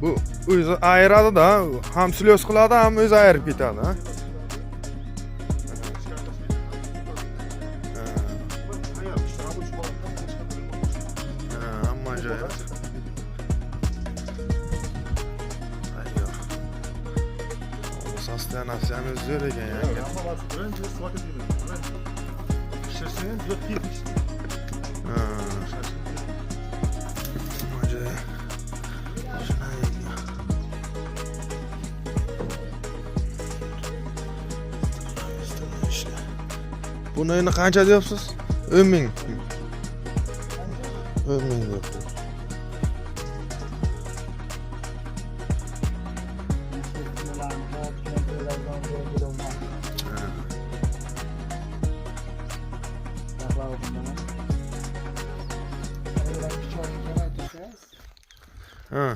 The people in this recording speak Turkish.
Bu o'zi ayiradi da, ham slyoz qiladi, ham o'zi ayirib ketadi, ha. Hamma joyi. Ayyo. Sostenasiyani zo'r ekan, yanga. Buni endi qancha deyapsiz? 10 ming. 10 ming deyapsiz. Ha.